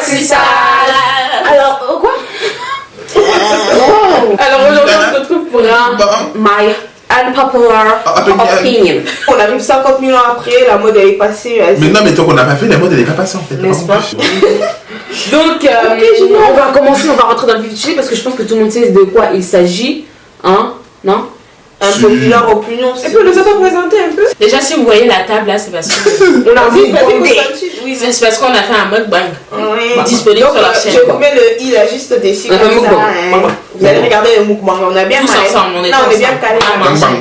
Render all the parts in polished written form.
c'est ça. Alors, quoi? Alors aujourd'hui, on se retrouve pour un My Unpopular Opinion. On arrive 50 000 ans après, la mode elle est passée. Mais non, mais tant qu'on n'a pas fait, la mode elle est pas passée en fait. N'est-ce pas? Donc, on va commencer, on va rentrer dans le vif du sujet parce que je pense que tout le monde sait de quoi il s'agit. Hein? Non? Unpopular opinion. Et puis, nous avons présenté un peu. Déjà, si vous voyez la table là, c'est parce que. On a vu Oui, c'est parce qu'on a fait un mukbang. Oui. Disponible sur la chaîne. Je vous mets le i là juste dessus. Comme ça. Vous allez regarder le mukbang. On a bien Tous ensemble, on est Non, on est bien calé.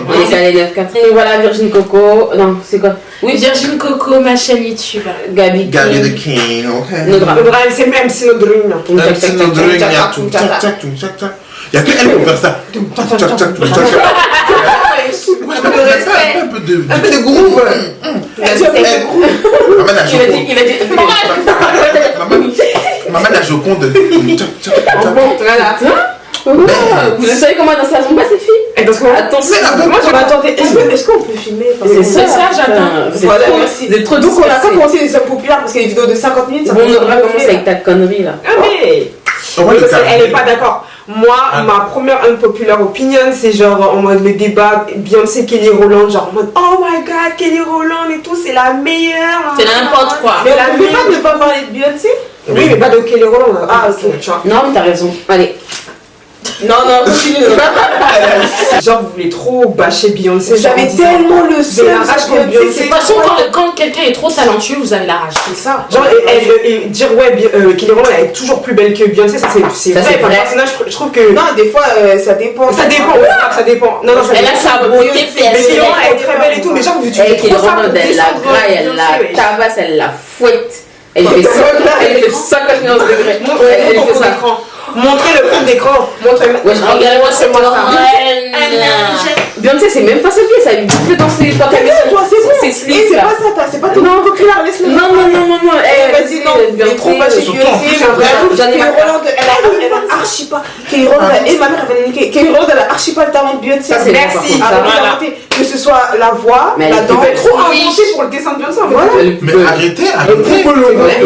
On est calé 9-4. Et voilà, Virgin Coco. Non, c'est quoi? Oui, Virgin Coco, ma chaîne YouTube. Gabi the King, ok. Nodra. C'est même si notre dream. MC Nodring, il y a tout. Tchac, tchac, tchac, tchac. Il y a que elle pour faire ça. Tchac, tchac, tchac, tchac. Un peu de groove. Maman la Joconde. Il a dit. Maman la Joconde. Vous savez comment danser la zumba, cette fille? Attention. Moi je m'attendais. Est-ce qu'on peut filmer? C'est ça, j'attends. Voilà, merci. Vous êtes trop Donc on a pas dispersés. commencé les hommes populaires parce qu'il y a des vidéos de 50 minutes. Bon, on va commencer avec ta connerie là. Ah, mais. Elle est pas d'accord. Moi, ma première unpopular opinion, c'est genre en mode le débat Beyoncé, Kelly Rowland, genre en mode oh my god, Kelly Rowland et tout, c'est la meilleure. C'est n'importe quoi. Mais la plupart ne pas parler de Beyoncé. Oui, mais pas de Kelly Rowland. Ah, ok. Tu vois. Non, mais t'as raison. Allez. Non, continue. Genre, vous voulez trop bâcher Beyoncé. J'avais tellement le seum. la rage contre Beyoncé. De toute façon, quand quelqu'un est trop talentueux, vous avez la rage. C'est ça. Genre, et dire ouais, Kelly Rowland elle est toujours plus belle que Beyoncé, ça c'est Ça, vrai. c'est Par vrai. personnage, je trouve que. Non, des fois, ça dépend. Ça dépend, ça dépend. Non, ça Elle a dépend. sa beauté Mais Kelly Rowland elle est très belle et tout, mais genre, vous Elle utilisez qui trop ça pour elle la descendre graille, elle la Beyoncé, tabasse, elle la fouette. Elle fait 51 degrés. Elle fait ça. Montrez le fond d'écran. Montrez. Ouais, Regardez-moi cette Beyoncé, c'est même pas sa pied, ça lui peut danser quand elle met Toi, c'est bon. c'est Et slip c'est là. pas ça, c'est pas ton Non. populaire, laisse-le. Non. Vas-y, non, elle est trop bâchée Beyoncé. J'en ai Kelly marre. Rowland, elle a archi pas. Kelly Rowland, et ma mère, elle va le niquer. Kelly Rowland, elle a archi pas le talent de Beyoncé. Ça, c'est Merci. bon, par contre, ça. Arrêtez. Que ce soit la voix, Mais la elle est danse. belle. Trop inventé pour le dessin de Beyoncé. Voilà. Mais arrêtez. Les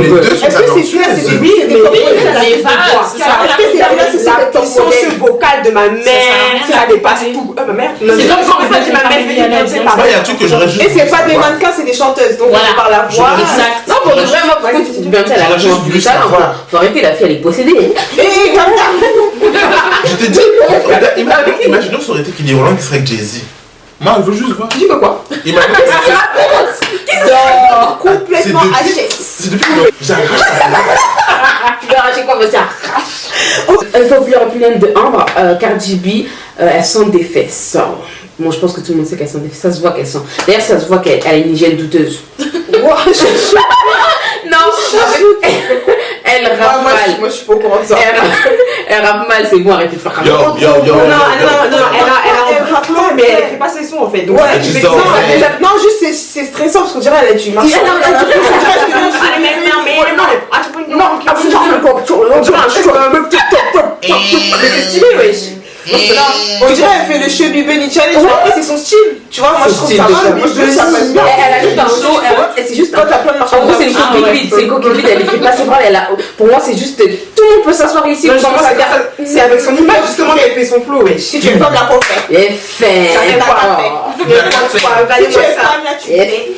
deux sont Est-ce que c'est celui-là, c'est Oui, mais mais pas. c'est ça, le sens vocal de ma mère, ça dépasse tout. Ma mère. C'est comme quand on fait ma mère Beyoncé, Beyoncé, Moi, il y a un truc que j'aurais juste. Et c'est pas des mannequins, c'est des chanteuses. Donc Voilà. on parle la voix. Exact. Non, pour de vrai, moi, par contre, Beyoncé, elle a J'aurais juste vraiment voulu du talent. savoir. Faut arrêter, la fille, elle est possédée. Et comme ça. Je t'ai dit, imaginons que ça aurait été Kelly Rowland qui serait avec Jay-Z. Moi, je veux juste voir. Tu dis quoi? Imaginons que Complètement HS. c'est depuis que j'arrache. Tu vas arracher quoi, vas-y, arrache. Unpopular opinion de Ambre, Cardi B, elles sont des fesses. Bon, je pense que tout le monde sait qu'elles sont des fesses. Ça se voit qu'elles sont. D'ailleurs, ça se voit qu'elle a une hygiène douteuse. Non, elle rappe mal. Moi, je suis pas au courant de ça. Elle rappe mal, c'est bon, arrêtez de faire comme Yo, ça. Non, elle a un flow, mais elle fait pas ses sons en fait. Donc, Ouais, juste non, en fait. non, juste c'est stressant parce qu'on dirait elle a du marché. c'est stylé, wesh. On dirait elle fait le cheveu Benny Challenge, mais après c'est son style. Tu vois, moi je trouve ça mal, moi je trouve ça passe bien. Elle a juste un show, et c'est juste Toi t'as plein de marché. en gros, c'est une coquille vide, c'est une coquille vide, elle fait pas ses bras, pour moi, c'est juste, tout le monde peut s'asseoir ici, on commence à faire. C'est avec son image justement qu'elle fait son flow, wesh. Si tu es femme, la faut faire. Et fait. Ça fait pas fait. Si tu es femme, là tu Et fais.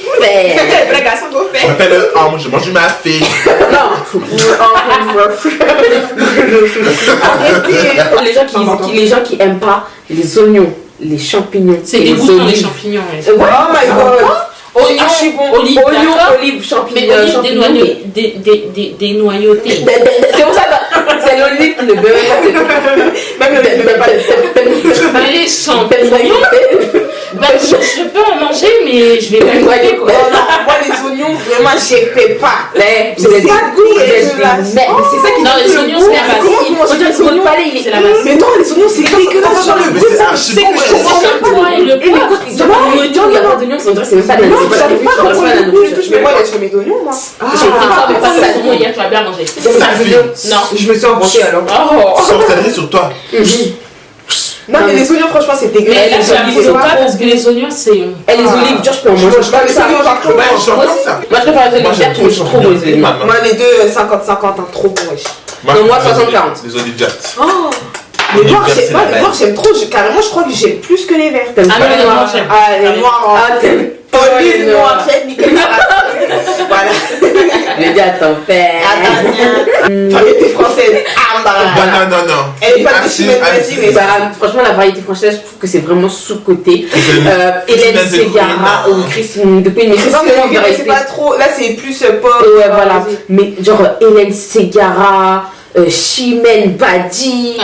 fait. Vrai garçon, go Je faire. m'appelle Homme, je mange ma fille. Non. Les gens qui aiment pas les oignons, les champignons. C'est et dégoûtant les olives. champignons. Oh my god. Oignons, olives, Oignons, d'accord. olives, champignons. Mais olives champignons. dénoyautées. C'est pour ça que c'est l'olive qui ne veut Même le bébé pas. Mais les champignons, je peux en manger, mais je vais pas noyer quoi. Moi les oignons, vraiment j'y peux pas. C'est pas de goût, c'est ça qui Non, les oignons, c'est la base. Votre palais, C'est la base. Mais non, les oignons c'est dégueulasse sur le Mais goût. c'est archi bon. C'est comme toi et le Et poivre. écoute, il n'y a pas d'oignons, c'est même pas de la Non, nourriture. j'arrive pas à C'est comprendre pas la le goût. nourriture. Mais moi je mets d'oignons moi. Mais pas ça, tu vas bien manger. Sa fille. Non. Je me suis embranchée alors. Oh. Sorcellerie sur toi. Non, mais les oignons, franchement, c'est dégueulasse. Mais là, les j'avoue, olives, c'est c'est pas trop parce que les oignons, c'est. Et les olives, genre, je peux en manger. Pas les oignons, par contre. Ouais, j'entends ça. Moi, je préfère les olives Moi, j'aime vertes, mais je suis trop les les olives. Moi, les deux, 50-50, hein, trop bon, wesh. Non, moi, 60-40. Les olives vertes. Oh Les les noirs, verts, c'est moi, la les base. noirs, j'aime trop. Carrément, je crois que j'aime plus que les verts. T'aimes Ah pas non, les non, noirs? j'aime. Ah, les noirs, Ah, t'aimes pas les olives noirs. noires, j'ai nickel. Voilà. Je dis à ton père. Variété française. Ah, bah. Non. Elle est pas de Assez, chimène, vas-y, assez. mais Bah, franchement, la variété française, je trouve que c'est vraiment sous-côté. Hélène Christine Ségara de ou Christine de Queen, mais c'est non, mais vraiment les gars, c'est variété. pas trop. Là, c'est plus pop. Ouais, voilà. Mais genre Hélène Ségara, Chimène Badi,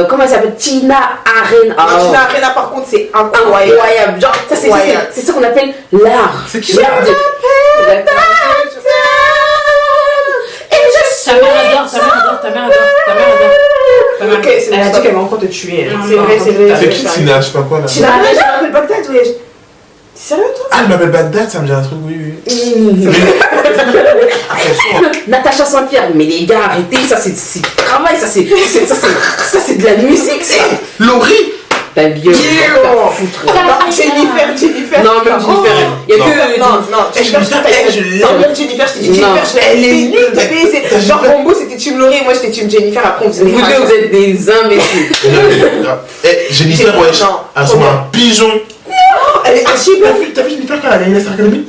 comment elle s'appelle, Tina Arena. Tina Arena, par contre, c'est incroyable. Incroyable. Genre, ça, Incroyable. c'est ça qu'on appelle l'art. C'est qui L'art de- Ta mère adore, ta mère adore, ta mère adore, ta mère adore. Ta mère Ok, c'est Elle a bon, dit stop. qu'elle va encore te tuer. Non, C'est vrai, c'est vrai. C'est qui Tina, je sais pas quoi là. Tina Arena, je m'appelle Bagdad, wesh. T'es sérieux, toi? Ah, elle m'appelle Bagdad, ça me dit un truc, oui. Natacha Saint-Pierre, mais les gars, arrêtez, ça c'est du travail, ça c'est de la musique, ça. Laurie. Ta gueule. Non, Jennifer. Non, même Jennifer, il y a que. Non, Jennifer, je l'aime. non, même Jennifer, je t'ai dit Non. Jennifer, je Elle est l'ai nulle. dit. Genre, Rambo, c'était Team Laurie, moi, j'étais Team Jennifer, après, on faisait Vous deux, vous êtes des imbéciles. Jennifer, wesh, Non, elle trop ressemble à bien. un pigeon. Elle est archi belle. T'as vu Jennifer quand elle a une Star Academy?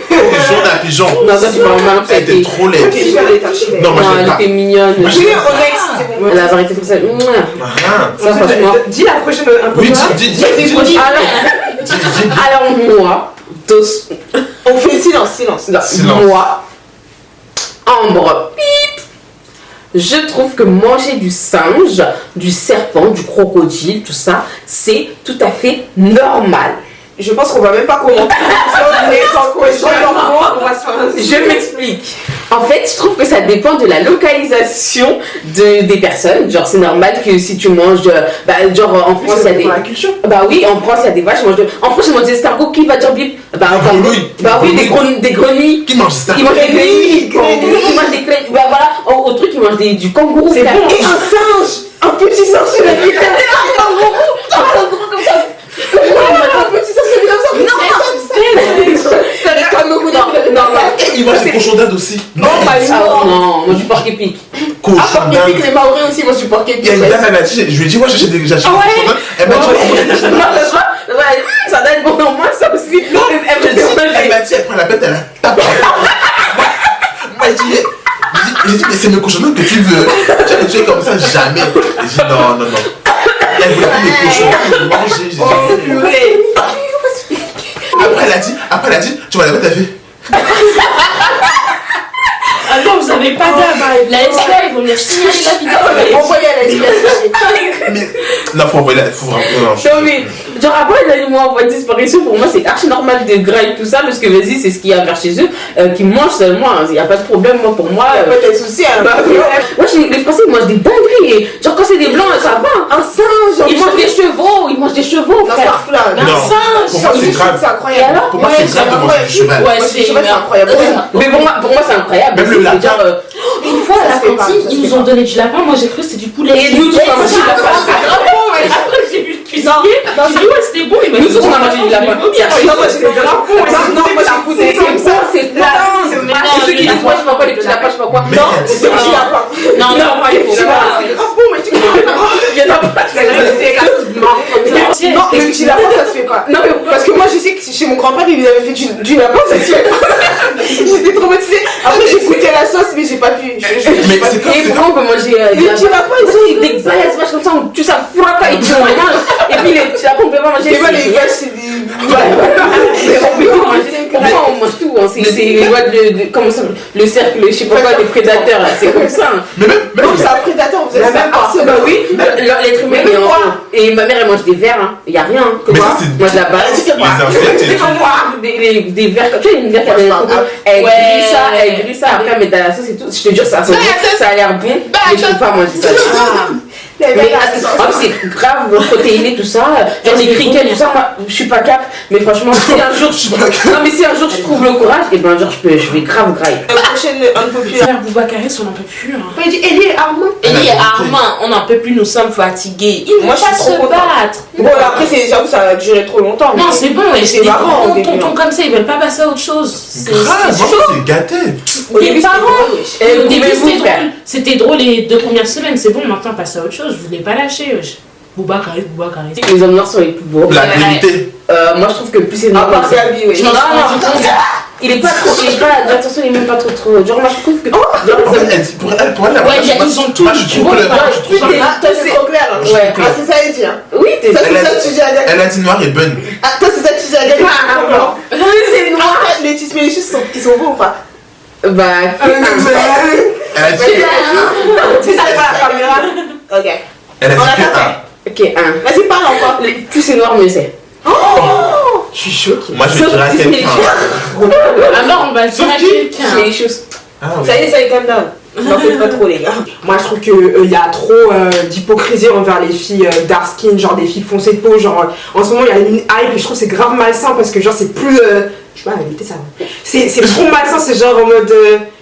Pigeon, la pigeon. Non, ça tu parles mal, ça a Elle était été. trop laide. Jennifer, elle est archi belle. Non, moi Non, je l'aime elle pas. était mignonne. Moi, je Oui, l'aime au next, c'est bon. La variété française. Mouah. Ah. Ça, franchement. Dis la prochaine un peu. Oui, quoi. dis. Alors, moi, On fait silence. Silence. moi, Ambre, pip, je trouve que manger du singe, du serpent, du crocodile, tout ça, c'est tout à fait normal. Je pense qu'on va même pas commenter. On va se faire un. Je m'explique. En fait, je trouve que ça dépend de la localisation des personnes. Genre, c'est normal que si tu manges, genre en France, il y a des. la culture. Bah oui, en France, il y a des vaches. En France, ils mangent des escargots. Qui va dire bip? Bah oui, des grenouilles. Qui mange ça? Ils mangent des grenouilles. Ils mangent des grenouilles. Bah voilà, au truc, ils mangent du kangourou. C'est frère. bon. Et un singe. Un petit singe sur la vie. Un kangourou comme ça. Un petit singe sur la vie. Non. Il mange des cochons d'Inde aussi. Non, moi du porc épic. Cochons Porc d'Inde. épic, les Maoris aussi, moi je suis porc Il y a épic. une dame, elle m'a dit, je lui ai dit, moi j'achète des cochons d'Inde. Elle m'a dit, Ça donne bon, moi ça aussi. elle m'a dit, elle prend la pète, elle la tape. Moi j'ai dit, mais c'est mes cochons d'Inde que tu veux. Tu vas les tuer comme ça, jamais. J'ai dit, non. Elle voulait plus mes cochons d'Inde, manger. J'ai dit, Après elle a dit, tu vas la mettre, elle fait. Ah non, vous avez pas d'âme. La SK, ils vont venir signaler la vidéo. Envoyez à la Mais non, faut envoyer la. Faut vraiment. Non mais, genre après l'animal en voie de disparition, pour moi c'est archi normal de gras et tout ça, parce que vas-y c'est ce qu'il y a vers chez eux, qui mangent seulement, il n'y a pas de problème, moi pour moi. Pas de soucis, hein. Moi les Français ils mangent des dingueries, et genre quand c'est des blancs ça va. Un singe. Ils mangent des chevaux, Dans frère. Starfla. Non, pour moi c'est grave. C'est incroyable. Et alors Pour moi c'est grave de manger du cheval. Ouais, Moi, c'est incroyable. Mais pour moi c'est incroyable. Même le C'est lapin. genre, Une fois à Ça la se fait pas, cantine, ça se ils fait nous ont donné du lapin. Moi, j'ai cru que c'était du poulet. Et nous tous, on a mangé du lapin. Après, j'ai vu le cuisinier. J'ai dit, ouais, c'était bon. Il m'a Nous dit, tous on a mangé du lapin. Non, moi j'ai goûté. C'est bon, c'est plein. c'est Et ceux qui disent moi je sais pas quoi, les petits lapins, je sais pas quoi. Mais Non, elle dit c'est ça. petit lapin. Non, Non, pas les petits lapins. Il y en a pas. Non, le petit lapin, ça se fait pas. Non, mais Parce que moi, je sais que chez mon grand-père, il avait fait du lapin, ça se fait pas. J'étais traumatisée. Après, j'ai goûté la sauce, mais j'ai pas pu. Mais c'est comme et pourquoi on peut manger Les petits lapins, ils sont des balaises vaches comme ça, on tue ça, fracas et puis on mange. Et puis les petits lapins, on peut pas manger. Et moi, les vaches, c'est des. Mais on peut tout manger. Pour moi, on mange tout. Hein. C'est les lois de. Comment ça s'appelle? Le cercle, je sais pas quoi, des prédateurs, là. C'est comme ça. Mais même. Non, c'est un prédateur, vous avez même pas. Bah oui, l'être humain il est en haut. Et ma mère elle mange des vers, hein. Il y a rien. Hein. Mais Moi, ça, c'est- moi je la base. Les insectes et tout. Des vers comme tu sais, une vers qui avait un coco. Elle grille ça, après elle met dans la sauce et tout. Je te jure, ça a l'air bon. Mais je peux pas manger ça. Mais c'est grave protéiné, tout ça. Genre les criquets, tout ça. Moi, je suis pas cap, mais franchement, si un jour je trouve le courage, et ben genre je vais grave grailler. La prochaine unpopular. Frère Boubacarès, on n'en peut plus. Hein. Il dit Elie et Armand. Elie et Armand, on n'en peut plus, nous sommes fatigués. Ils ne Moi, vont je pas suis trop se contente. battre. Bon, là, après, j'avoue, ça a duré trop longtemps. Non, c'est bon, et c'est des marrant, grands au début, tontons comme ça, ils veulent pas passer à autre chose. Grave, moi, c'est gâté. Au Les début, c'était parents, drôle, wesh. au début combien vous, c'était frère drôle. C'était drôle les 2 premières semaines, c'est bon, maintenant passe à autre chose, je voulais pas lâcher. Wesh. Boubacarès. Les hommes noirs sont les plus beaux. La vérité. Moi je trouve que plus c'est À noir. part Gabi, oui. Je m'en suis rendu compte. Il est pas trop. Attention, il est même pas trop. Genre, moi je trouve que. En fait, elle dit, pour elle, Ouais, ils ont tout. moi, je suis trop clair. Ah, toi, c'est trop clair. Hein. Ouais. Ah, c'est ça, elle dit. Hein. Oui, t'es. Ça, c'est ça que tu dis à Gabi. Elle a dit noir et bun. Ah, toi, c'est ça que tu dis à Gabi. C'est noir. Les tissus, mais les choses, ils sont beaux ou pas? Bah. Elle a dit C'est ça, pas la caméra. Ok. Elle a On a dit pas que Ok, un. Vas-y, parle encore. Plus c'est noir, mieux c'est. Je suis choquée. moi je vais dire à quelqu'un. Alors on va dire à quelqu'un. C'est les choses. Ah oui. Ça y est, ça y est, calme down. N'en faites pas trop, les gars. Moi je trouve qu'il y a trop d'hypocrisie envers les filles dark skin, genre des filles foncées de peau. Genre en ce moment il y a une hype et je trouve que c'est grave malsain parce que genre c'est plus. Je sais pas, la vérité ça. C'est trop malsain, c'est genre en mode.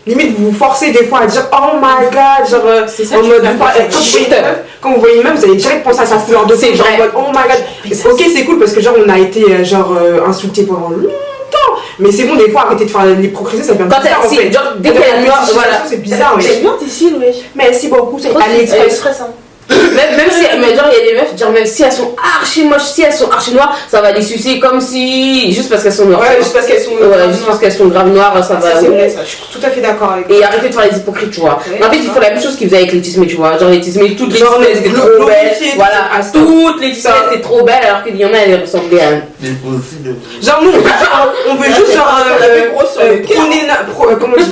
Limite vous vous forcez des fois à dire oh my god, genre C'est ça, en tu mode. peux pas- Quand vous voyez une meuf, vous allez direct penser à sa couleur de peau. C'est Genre vrai. en mode oh my god. Ok, c'est cool parce que genre on a été insulté pendant longtemps. Mais c'est bon, des fois arrêtez de faire l'hypocrisie, ça devient Quand bizarre en elle. fait. Genre, dès qu'elle est noire, voilà. C'est bizarre, oui. J'aime bien tes cils, wesh. Merci beaucoup, c'est AliExpress. stressant. Même si, mais genre, il y a des meufs, genre, même si elles sont archi moches, si elles sont archi noires, ça va les sucer comme si. Juste parce qu'elles sont noires. Ouais, juste parce qu'elles sont. Ouais, juste parce qu'elles sont grave noires, ça Ça, va. c'est vrai, ça. Je suis tout à fait d'accord avec toi. Et arrêtez de faire les hypocrites, tu vois. Ouais. Mais en fait, il faut la même chose qu'ils faisaient avec les tismés, tu vois. Genre, les tismés, toutes les Genre, tismés, étaient trop glorifiées, belles. tout Voilà, ça. Ah, ça. toutes les tismés Ça. étaient trop belles, alors qu'il y en a, elles ressemblaient à. Les fossiles. Genre nous, on veut juste genre comment on dit,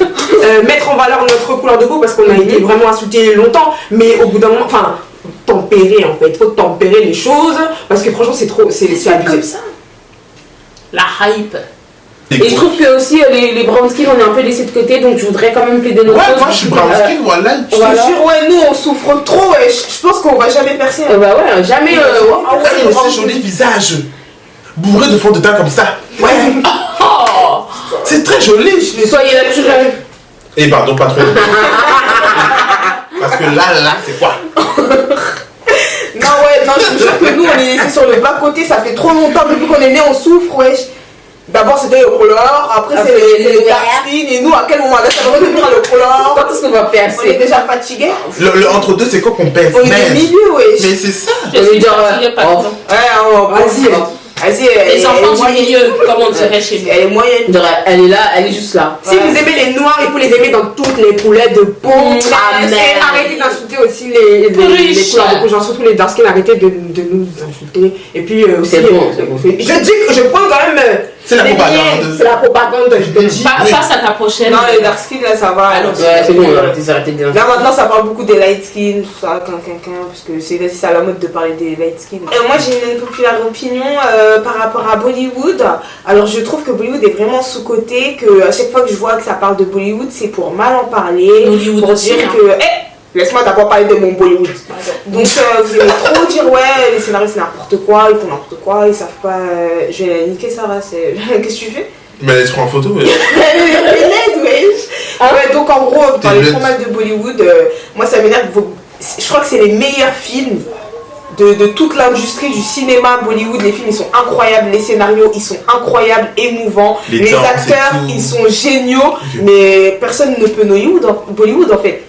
mettre en valeur notre couleur de peau parce qu'on a été vraiment insulté longtemps, mais au bout d'un moment, enfin tempérer en fait, il faut tempérer les choses parce que franchement c'est trop, c'est abusé. ça. La hype. Et je trouve que aussi les brown skin, on est un peu laissés de côté, donc je voudrais quand même plaider notre Ouais, cause. moi je suis brown skin, voilà. Je te jure, ouais, nous on souffre trop, ouais. Je pense qu'on va jamais percer. Bah ouais, jamais. Elle a aussi joli visage. Bourré de fond de teint comme ça. Ouais. Oh. C'est très joli. Soyez naturel. Et pardon, pas trop. Parce que là, c'est quoi? Non, ouais, non, je te jure que nous on est laissés sur le bas côté, ça fait trop longtemps depuis qu'on est né, on souffre, wesh. D'abord c'était le couleur, après c'est les dark skin, et nous à quel moment là ça va redevenir le couleur? Quand est-ce qu'on va On est percer? déjà fatigués. Le entre-deux, c'est quoi qu'on pèse? On est Merde. au milieu, wesh. Mais c'est ça. Je veux dire, Il y a pas de temps. Ouais, Vas-y. vas-y. Les enfants du milieu, comme on dirait chez nous. Elle est moyenne. genre, elle est là, elle est juste là. Si vous aimez les noirs, il faut les aimer dans toutes les couleurs de peau. Amen. Et arrêtez d'insulter aussi les couleurs de peau, genre surtout les dark skin, arrêtez de nous insulter. Et puis aussi, C'est bon, c'est bon. je dis que je prends quand même. C'est la les propagande. miens, c'est la propagande, je te dis. Passe à ta prochaine. Non, les dark skin là ça va. Alors, Ouais, c'est bon, arrêtez de dire. Là maintenant ça parle beaucoup des light skin, tout ça, parce que c'est à la mode de parler des light skin. Moi j'ai une populaire opinion par rapport à Bollywood. Alors je trouve que Bollywood est vraiment sous-coté, que à chaque fois que je vois que ça parle de Bollywood c'est pour mal en parler, Hollywood pour aussi, dire hein. que laisse-moi d'abord parler de mon Bollywood. Donc vous aimez trop dire ouais les scénaristes c'est n'importe quoi, ils font n'importe quoi, ils savent pas. Je vais niquer Sarah, qu'est-ce que tu fais? Mais elle se prend en photo. Ouais. Elle l'aide, wesh. Ouais, donc en gros, vous parlez laide. trop mal de Bollywood. Moi, ça m'énerve. Je crois que c'est les meilleurs films de toute l'industrie du cinéma Bollywood. Les films, ils sont incroyables. Les scénarios, ils sont incroyables, émouvants. Les danses, acteurs, c'est tout. ils sont géniaux. Mais personne ne peut Bollywood, en fait.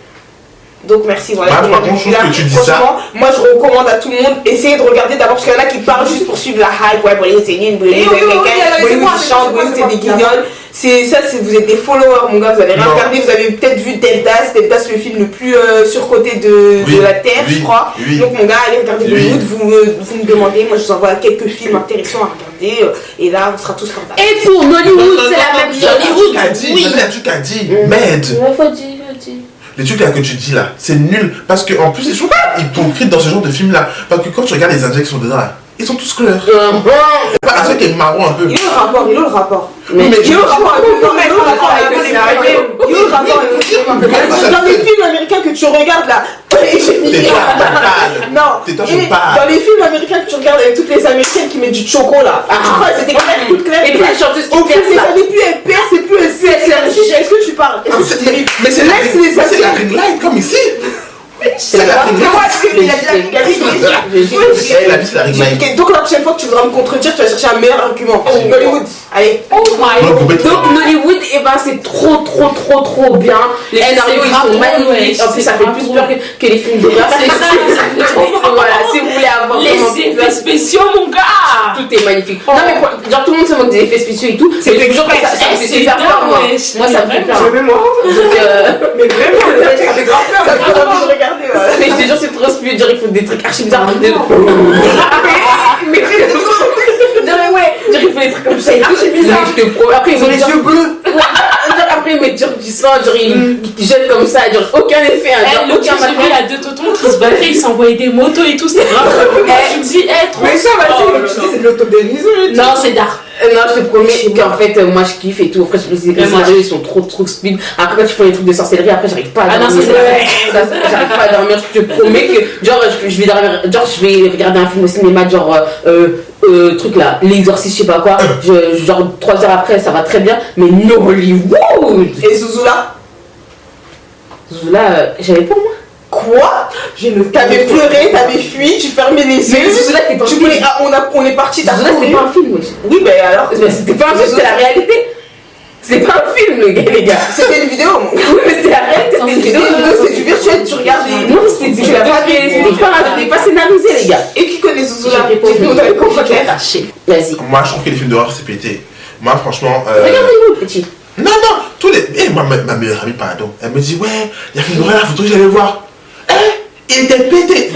Donc merci, voilà. Bah, par contre, je trouve que tu dis ça. Franchement, moi je recommande à tout le monde, essayez de regarder d'abord parce qu'il y en a qui parlent juste pour suivre la hype. Ouais, Bollywood c'est nul, Bollywood c'est quelqu'un, Bollywood ils chantent, Bollywood c'est des guignols. C'est ça, vous êtes des followers mon gars, vous avez rien Non. regardé, vous avez peut-être vu Devdas le film le plus surcoté de la Terre, je crois. Oui. Donc mon gars, allez regarder Oui. Bollywood, vous me demandez, moi je vous envoie quelques films intéressants à regarder et là on sera tous contents. Et pour Nollywood, c'est la même chose. Hollywood a dit. Il y a un truc à dire. Merde. Ouais, faut dire. Les trucs là que tu dis là, c'est nul. Parce que en plus, c'est toujours hypocrite dans ce genre de film là. Parce que quand tu regardes les Indiens qui sont dedans là, ils sont tous couleurs. Pas un truc qui est marron un peu. Il est où le rapport? Mais Mais Il est où le rapport avec le scénario? Il est où le rapport avec le cinéma? Dans les films américains que tu regardes là, t'es pas banal. non, Non. Tais-toi, Et je parle. dans les films américains que tu regardes avec toutes les américaines qui mettent du choco là. Tu crois que c'était clair, toute claire. Et puis la chanteuse qui Au fil perce des là. années, plus elle perce et plus elle sait. Est-ce que tu parles? Est-ce que tu dérives? Mais c'est Laisse les la affaires. ring light comme ici. C'est la la ring Mais moi, light. il a dit la ring light. Elle a dit c'est la ring light. Ok, donc la prochaine fois que tu voudras me contredire, tu vas chercher un meilleur argument. Hollywood, allez. Oh my Non, god. vous mettez- Donc Nollywood, et ben c'est trop bien. Les Eh, scénarios c'est ils sont grave magnifiques. drôle, En plus ouais, ça c'est fait grave plus drôle. peur que les films d'horreur. C'est ça, Voilà, si vous voulez avoir vraiment Les effets spéciaux, mon gars. tout est magnifique. Non mais genre tout le monde se moque des effets spéciaux et tout. C'est mais toujours que ça Eh, me fait c'est super peur dingue, moi. ouais. Moi ça me fait peur. Mais moi, Donc mais vraiment, ça fait grave peur. Ça me donne envie de regarder. mais je te jure c'est trop stupide, genre il faut des trucs archi bizarres. Mais ouais, genre il faut des trucs comme ça et tout, c'est bizarre. Après Ils ont les yeux bleus. après ils mettent genre du sang, genre ils jettent comme ça, genre aucun effet, hein, Eh, genre l'autre aucun jour, j'ai vu machin. la deux tontons qui se battaient, ils s'envoyaient des motos et tout, c'était grave. Je me dis, eh, trop. Mais ça, Oh là vas-y, tu là. dis c'est de l'autodérision. Non, c'est dark. Non, je te promets qu'en fait, moi je kiffe et tout. Après, je me dis que les moi. scénarios ils sont trop speed. Après, quand tu fais les trucs de sorcellerie, après, j'arrive pas à Ah non, dormir. c'est vrai. J'arrive pas à dormir. Je te promets que, genre, je vais dormir, genre, je vais regarder un film au cinéma, genre, truc là, l'exorciste, je sais pas quoi. Genre, 3 heures après, ça va très bien. Mais no Hollywood! Et Zuzula? Là, j'avais pas moi. Quoi? T'avais pleuré, t'avais fui, tu fermais les yeux. Mais Zuzula, c'était pas un Tu film. voulais, on est parti, t'as Là, c'était couru. pas un film, wesh. Oui, mais alors. Mais c'était pas un film, c'était la réalité. C'était pas un film, les gars. C'était une vidéo, mon. Oui, mais c'était la réalité, c'était une C'était vidéo. une vidéo, c'était du virtuel, tu regardais. Non, c'était pas scénarisé, les gars. Et qui connaît Zuzula? J'ai pas Dites-nous dans les commentaires. Vas-y. Moi, je trouve que les films d'horreur, c'est pété. Moi, franchement. Regardez-nous, petit. Non, tous les. Eh, moi, ma meilleure amie, pardon, elle me dit, ouais, il y a un film d'horreur là, faut que j'allais voir. Il était pété.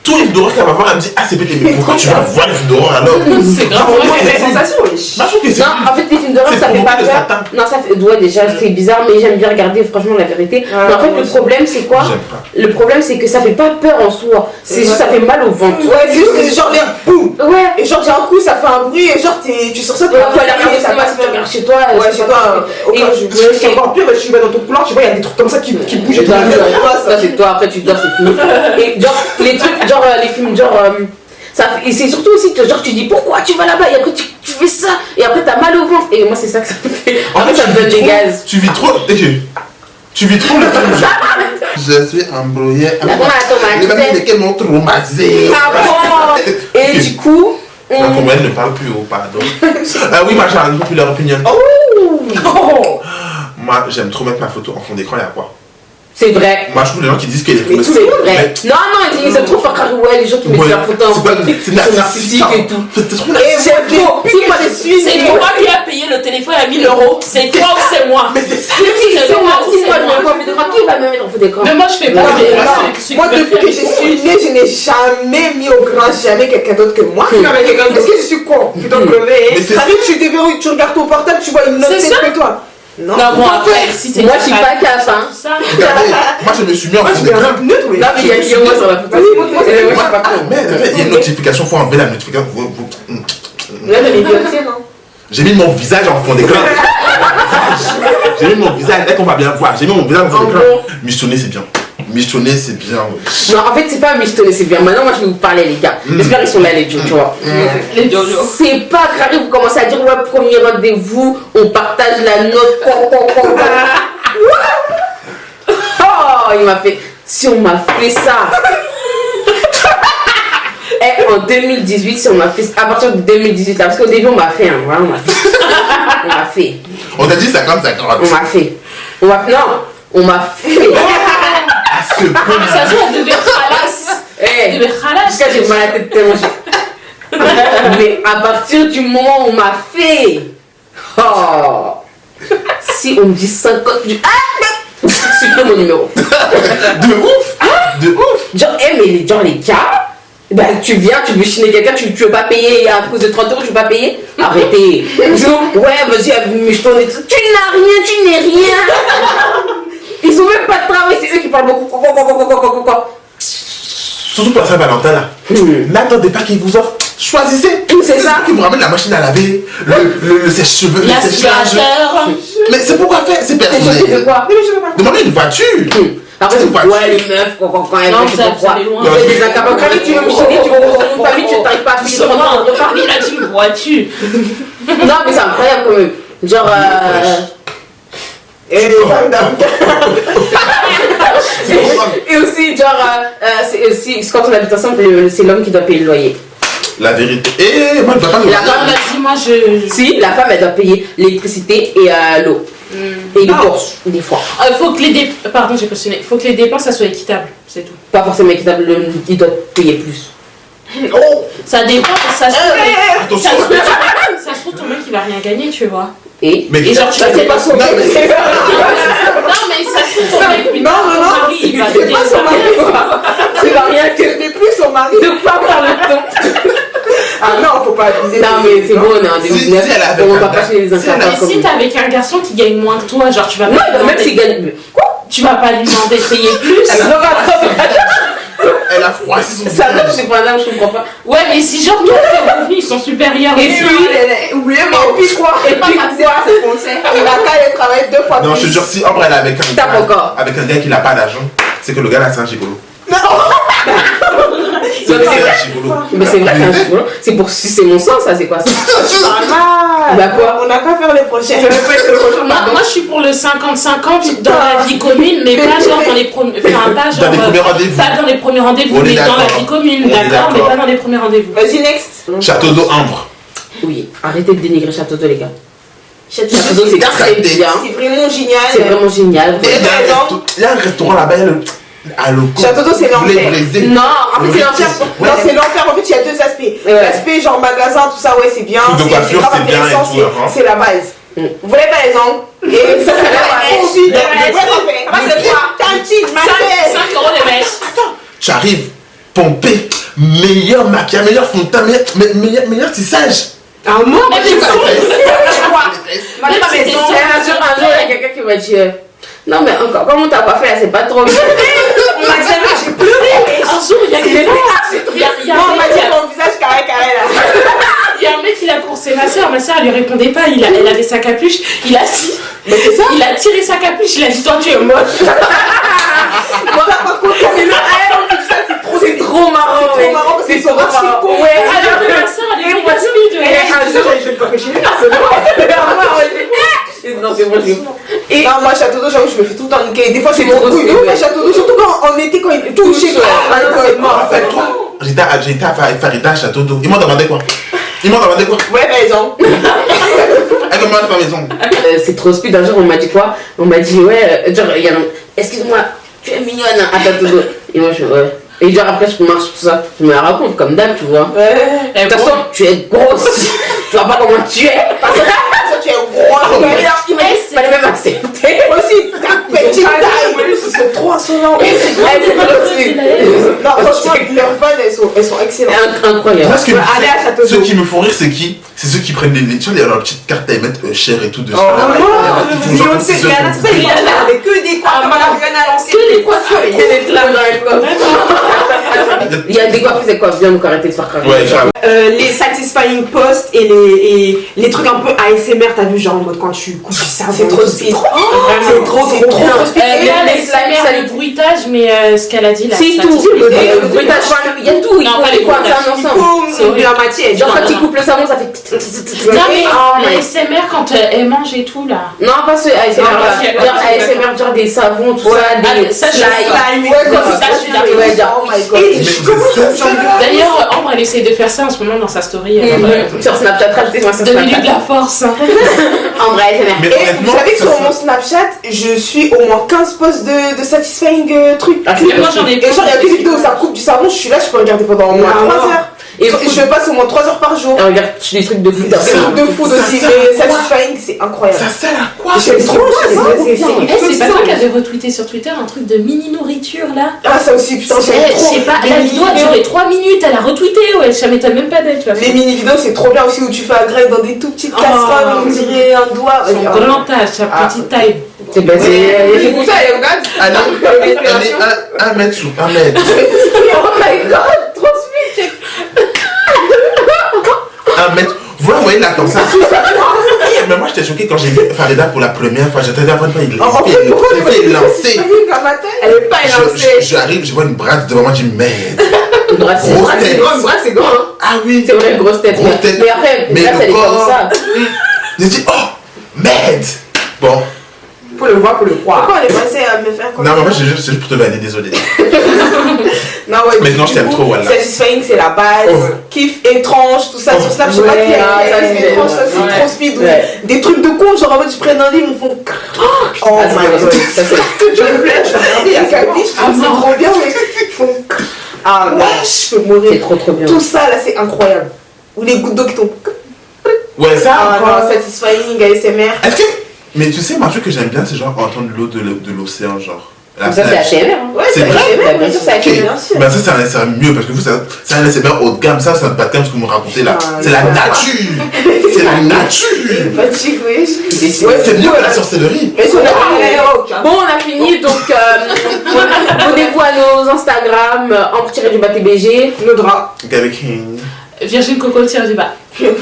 Tous les films d'horreur qu'elle va voir, elle me dit, ah, c'est pété. Mais pourquoi tu vas voir les films d'horreur alors? C'est grave. Moi, c'est la sensation, wesh. Moi, je trouve que c'est. Non, en fait, les films d'horreur, C'est ça fait pour pas beaucoup de peur. Satan. Non, ça fait. Ouais, déjà, c'est bizarre, mais j'aime bien regarder, franchement, la vérité. Mais en fait, le problème, c'est quoi? J'aime pas. Le problème, c'est que ça fait pas peur en soi. C'est juste, ça fait mal au ventre. Ouais, c'est juste que genre, les boum. Ouais. Et genre, j'ai un coup, ça fait un bruit, et genre, tu sors ça, Il faut aller regarder ça, passe tu regardes chez toi. Ouais, c'est chez pas toi, grave. au cas où je. C'est encore pire, tu vas dans ton couloir, tu vois, il y a des trucs comme ça qui bougent et tout. Ça, c'est toi, après tu dors, c'est fini. Et genre, les trucs, genre, les films, genre. Et c'est surtout aussi que genre tu dis pourquoi tu vas là-bas et après tu fais ça et après t'as mal au ventre et moi c'est ça que ça me fait. En fait ça me donne des gaz. Tu vis trop. Tu vis trop le film. Je suis embrouillé. La tomate. Les mamans lesquelles m'ont traumatisé. Ah bon. Et du coup. Non, comme elle ne parle plus haut, pardon. Oui, moi j'ai une populaire opinion. Oh. Moi j'aime trop mettre ma photo en fond d'écran, il y a quoi? C'est vrai. Moi je trouve les gens qui disent que les photos. C'est vrai. Non, ils aiment trop faire carré. Ouais, les gens qui mettent leur photo en photo. C'est narcissique et tout. C'est trop Et narcissique. c'est faux. Si moi je suis. C'est moi qui a payé le téléphone à 1000 €. C'est toi ou c'est moi? Mais c'est ça. C'est moi, ou si c'est moi je moi? mets pas en photo d'écran, qui va me mettre en photo d'écran? Mais moi, je fais pas. Non, mais mais moi, non. c'est Moi, super depuis que je suis née, je n'ai jamais mis au grand jamais quelqu'un d'autre que moi. Est-ce que je suis con? Putain de crever. Mais c'est- Ça arrive, tu regardes ton portable, tu vois une autre C'est tête ça. que toi. Non. Non, bon, après, si c'est Moi je suis pas casse, hein. ça. Regardez, moi je me suis mis en Moi, fond je mets un d'écran. truc neutre, oui. Non, mais il y a qui moi sur la photo. Vas-y, montre-moi, c'est Moi, moi. je suis pas con. Mais il y a une notification, faut enlever la notification. Là, t'as les Beyoncé, non? J'ai mis mon visage en fond d'écran. J'ai mis mon visage, dès qu'on va bien voir, j'ai mis mon visage en fond d'écran. Michetonner c'est bien. Michetonner c'est bien. Ouais. Non, en fait, c'est pas michetonner, c'est bien. Maintenant, moi, je vais vous parler, les gars. J'espère qu'ils sont là, les Joe, tu vois. Les Jojo. C'est pas carré, vous commencez à dire, ouais, premier rendez-vous, on partage la note. Oh, il m'a fait. Si on m'a fait ça. En 2018, si on m'a fait. À partir de 2018, là, parce qu'au début, on m'a fait, hein, voilà, on m'a fait. On m'a fait. On t'a dit 50-50. On m'a fait. Non, on m'a fait. À ce point. Ça se voit, elle devait khalas. Elle Eh, devait khalas. jusqu'à j'ai mal à la tête tellement Mais à partir du moment où on m'a fait. Oh. Si on me dit 50. Supprime mon numéro. De ouf. De ouf. Genre, mais les gars, bah, tu viens, tu veux chiner quelqu'un, tu veux pas payer à cause de 30 €, tu veux pas payer? Arrêtez. Genre, ouais, vas-y, mais je tourne. Tu n'as rien, tu n'es rien. Ils ont même pas de travail, c'est eux qui parlent beaucoup. Surtout pour la Saint-Valentin là. N'attendez pas qu'ils vous offrent. Choisissez. C'est ça. Qui vous ramène la machine à laver, le sèche-cheveux, le sèche-linge. L'aspirateur. Mais c'est pourquoi faire? C'est C'est de personnel. quoi? Demandez une voiture. Après, C'est tu pas vois les meufs, quand elles Non, font ça pourquoi. c'est loin. Tu fais des incapables. Quand tu veux me chier, tu veux construire une famille, tu t'arrives pas à payer ton repas. Il a dit une voiture. Non, mais c'est incroyable quand même. Genre. Et les femmes d'âme. Et aussi, genre, c'est aussi, quand on habite ensemble, c'est l'homme qui doit payer le loyer. La vérité. Et moi, je dois pas La le femme, Vas-y, moi je. si, la femme, elle doit payer l'électricité et l'eau. Et les courses, des fois. Faut que les dépenses. Pardon, j'ai questionné. Faut que les dépenses ça soit équitable, c'est tout. Pas forcément équitable, il doit payer plus. Oh. Ça dépend, ça se trouve. Attention. Ça se trouve, ton mec il va rien gagner, tu vois. Mais Et genre, tu ça, c'est pas son Non, mec. mais c'est- Non, mais ça se trouve, ton mec. Non, il va c'est pas son mari. C'est pas rien que C'est plus son mari. de pas faire le temps. Ah non, faut pas abuser. Non, mais c'est bon, on est en Si 2009. elle avait On va un pas chez les si elle incapables Mais comme si nous. t'es avec un garçon qui gagne moins que toi, genre tu vas Non, pas lui même demander. s'il gagne. Tu vas pas lui demander de payer plus. Elle a froissé son Ça, visage. c'est pas un homme, je comprends pas. Ouais, mais si genre toi tes revenus ils sont supérieurs. Et aussi. puis, Oubliez, mais et puis quoi? Et puis, Il a qu'à aller travailler 2 fois Non, je te plus. jure, si Ambre elle est avec un Tape encore. avec un gars qui n'a pas d'argent, c'est que le gars là c'est un gigolo. C'est Non, mais un c'est gigolo. Mais c'est vrai, c'est un gigolo. C'est pour sucer mon sang, ça, c'est quoi ça? Pas mal. Bah quoi? On n'a qu'à faire les prochaines. Moi je suis pour le 50-50 dans la vie commune, mais pas genre dans les premiers. Enfin, pas genre. Dans les premiers rendez-vous. Pas dans les premiers rendez-vous, On est mais dans la d'accord. vie commune, On est d'accord, mais d'accord. pas dans les premiers rendez-vous. Vas-y, next. Château d'eau Ambre. Oui, arrêtez de dénigrer Château d'eau, les gars. Château Château d'eau, c'est très bien. C'est vraiment génial. C'est vraiment génial. Et il y a un restaurant là-bas, il y a le. À le Château d'eau, c'est l'enfer. Non, en fait, c'est l'enfer. Ouais. Non, c'est l'enfer. En fait, il y a 2 aspects. Ouais. L'aspect genre magasin, tout ça, ouais, c'est bien. Truc de coiffure, grave c'est bien et intéressant, tout, hein. c'est la base. Vous voulez pas les ongles? Et ça, c'est la base. mèche. C'est quoi? T'as un petit, ma fille. 5 euros les mèches. Tu arrives, pompé, meilleur maquillage, meilleur fond de teint, meilleur tissage. Un mot, Mais tu c'est vois. Même si c'est Un jour, il y a quelqu'un qui m'a dit non, mais encore, comment t'as pas fait là? C'est pas trop bien. On m'a dit, j'ai pleuré. un jour, il y a quelqu'un. Il y a Moi, on un m'a mec dit qui a- mon visage carré là. il y a un mec qui l'a coursé ma soeur elle lui répondait pas, elle avait sa capuche, il a tiré sa capuche, il a dit toi tu es moche. Moi, par contre, C'est trop marrant. c'est trop marrant parce qu'ils sont archi cons. Ouais, Alors que ma soeur elle est méga speed. un jour, je vais pas pécher personne. Non, c'est bon, je Et non, moi, Château d'eau, j'avoue, je me fais tout le temps niquer. Des fois, c'est C'est trop trop cool. stupide. Des fois, Château d'eau, surtout quand on était quand il tout chez toi. Rappelle-toi, j'étais à Farida à Château d'eau. Ils m'ont demandé quoi? Ouais, raison. Elle m'a demandé ma maison. C'est trop speed. Un jour, on m'a dit quoi? On m'a dit, ouais, genre, il y a excuse-moi, tu es mignonne hein, à Château d'eau. Et moi, je ouais. Et genre, après, je marche tout ça. Je me la raconte comme d'hab, tu vois. Ouais. De toute façon, tu es grosse. Tu vois pas comment tu es. Parce que tu es gros. Il m'a dit, fallait même accepter. Aussi, ta petite taille. Ils sont trop insolents. Non, franchement, leurs vannes, elles sont excellentes. Incroyable. Moi, ce qui me- Allez à Château Ceux d'eau. qui me font rire, c'est qui? C'est ceux qui prennent tu vois, leurs petites cartes, ils mettent cher et tout dessus. Oh, Là, non, ils font genre Beyoncé, comme si Rihanna, c'est ça, ils vont faire avec que des coiffes, comme Rihanna a lancé. Que des coiffures. Il y a des trucs dans les coffres. Il y a des coiffes, c'est quoi? Viens, nous arrêter de faire craquer. Ouais, grave. Les satisfying posts et les trucs un peu ASMR, t'as vu, genre en mode quand tu coupes du savon. C'est trop speed. C'est trop speed. Les slimes, ça le bruitage, mais ce qu'elle a dit là. Si, ça tout. dit- Il y a tout. Il Non, faut pas les les coiffer bruitages. Il ensemble. faut de la matière. Genre, quand Non, tu non. coupes le savon, ça fait. Non, mais Oh my- les SMR quand elle mange et tout là. Non, pas ce ASMR Non, là. pas ce- Genre ASMR, genre des savons, tout ça, des ça, je slimes. Slime, Ouais, comme ça, je suis d'accord. Ouais, genre, Oh my god. Mais c'est ça. D'ailleurs, Ambre elle essaie de faire ça en ce moment dans sa story. Sur Snapchat, rajoutez-moi sur Donnez-lui de Snapchat. la force. En vrai, ASMR. Mais Et vous honnêtement, savez que ça, sur ça- mon Snapchat, je suis au moins 15 posts de satisfying trucs. Ah, Mais moi j'en ai Et genre, il y a que des vidéos où ça coupe du savon, je suis là, je peux regarder pendant au moins Ah, 3 non. heures. Et Je passe au moins 3 heures par jour. Et regarde, je suis des trucs de foot. Des trucs de food aussi, mais satisfying, c'est incroyable. Ça sert à quoi? J'aime trop, C'est pas toi qui avais retweeté sur Twitter un truc de mini nourriture là. Ah, ça aussi, putain, Je j'aime trop. sais pas, Les la vidéo a mini-vidéos. duré 3 minutes, elle a retweeté, ouais, ça m'étonne même pas d'elle, tu vois. Les mini-vidéos, c'est trop bien aussi où tu fais la graisse dans des tout petites casseroles, on dirait un doigt. Son grand âge, sa Ah. petite taille. C'est ben, c'est pour ça, et regarde. Allez, 1 mètre sur 1 mètre. Oh my god, trop speed. 1 mètre. Vous la voyez là comme ça. mais moi j'étais choquée quand j'ai vu Farida pour la première fois. J'étais avant de faire il En fait, pourquoi on fait lancer. Elle est pas élancée. J'arrive, je vois une brasse devant moi, je dis merde. Une brasse, c'est Grosse tête. grand, une brasse, c'est grand. Hein. Ah oui. C'est vrai, une grosse tête. Grosse tête. Mais après, Mais là, le ça est comme corps. ça. J'ai dit oh merde. Bon. Faut le voir pour le croire. Pourquoi elle est passée à me faire comme Non, ça? mais moi c'est juste pour te vanner, désolé. Non, ouais, Mais non, je t'aime du coup, trop, voilà. Satisfying, c'est la base. Oh. Kiff étrange, tout ça. Oh. Sur Snap, je sais pas Ouais, qui ah, ça, a c'est kiff étrange, ça ouais. c'est trop speed. Ouais. Des trucs de con, genre en mode, je prends un livre, ils me font. Oh Ah, my c'est god. vrai, ça, c'est- Je me plais, je regardais, il y a Gabi, je trouve c'est trop bien, mais ils font. Ah ouais, je peux mourir. C'est trop bien. Tout ça là, c'est incroyable. Ou les gouttes d'eau qui tombent. Ouais, ça. Ah non, Satisfying, ASMR. Est-ce que. Mais tu sais, moi, un truc que j'aime bien, c'est genre entendre l'eau de l'océan, genre. La Ça, c'est fenêtre. HMR. Hein. Ouais, C'est c'est vrai. ASMR, Bien sûr, c'est Ok, bien sûr. ben ça c'est un ASMR mieux parce que vous c'est un ASMR haut de gamme, ça c'est un pas de gamme ce que vous me racontez là. Ah, C'est la c'est pas nature. C'est la nature. Fatigue, oui. Ouais, c'est mieux que la sorcellerie. Mais on a fini. Bon, on a fini, donc abonnez-vous à nos Instagram, ambre-du-bas-tbg, Nos draps. Gabi King. Virgin Coco tire du bas.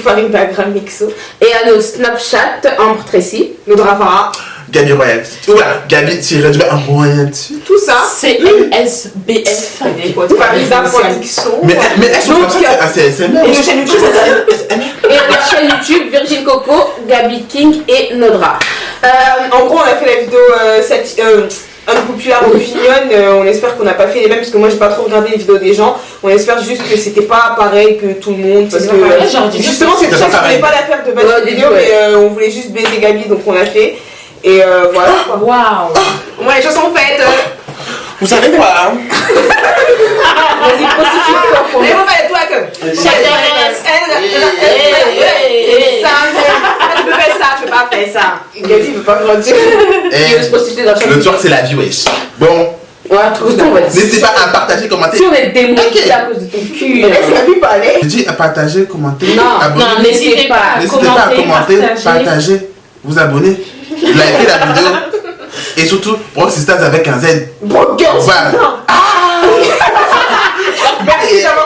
Farida Gram Mixo. et à nos Snapchat, Ambre Tracy. Nos draps Farah. Gabi Royal. Oula, Gabi, tu irais du bas un royal dessus. Tout ça. CMSBF. Farida.Mixo. Mais est-ce que Donc, c'est ASMR? et nos chaînes YouTube, Et notre chaîne YouTube, Virgin Coco, Gabi King et Nodra. en gros, on a fait la vidéo Unpopular Opinion. On espère qu'on n'a pas fait les mêmes parce que moi j'ai pas trop regardé les vidéos des gens. On espère juste que c'était pas pareil que tout le monde. Parce C'est que pas pareil, genre, dis-le. justement, c'est pour ça que je voulais pas la faire de base Ouais, cette vidéo, ouais. mais on voulait juste baiser Gabi donc on l'a fait. Et voilà. quoi. Waouh. Ouais, les choses sont faites. Vous savez quoi? Vas-y, prostitue-toi pour Mais nous. on va aller toi que. Ça, je peux faire ça, je peux pas faire ça. Gabi veut pas grandir. Il veut se prostituer dans chaque Le twerk c'est la vie, wesh. Bon, Ouais, tout le temps, on va dire. n'hésitez pas à partager, commenter. Si on est démonté Ok. à cause de ton cul. Est-ce que Gabi parlait? J'ai dit à partager, commenter, Non, abonner. Non, n'hésitez pas à N'hésitez pas à commenter, commenter, partager, vous abonner, liker la vidéo et surtout Brock Sisters avec un Z. Broken Voilà. Sisters. Merci d'avoir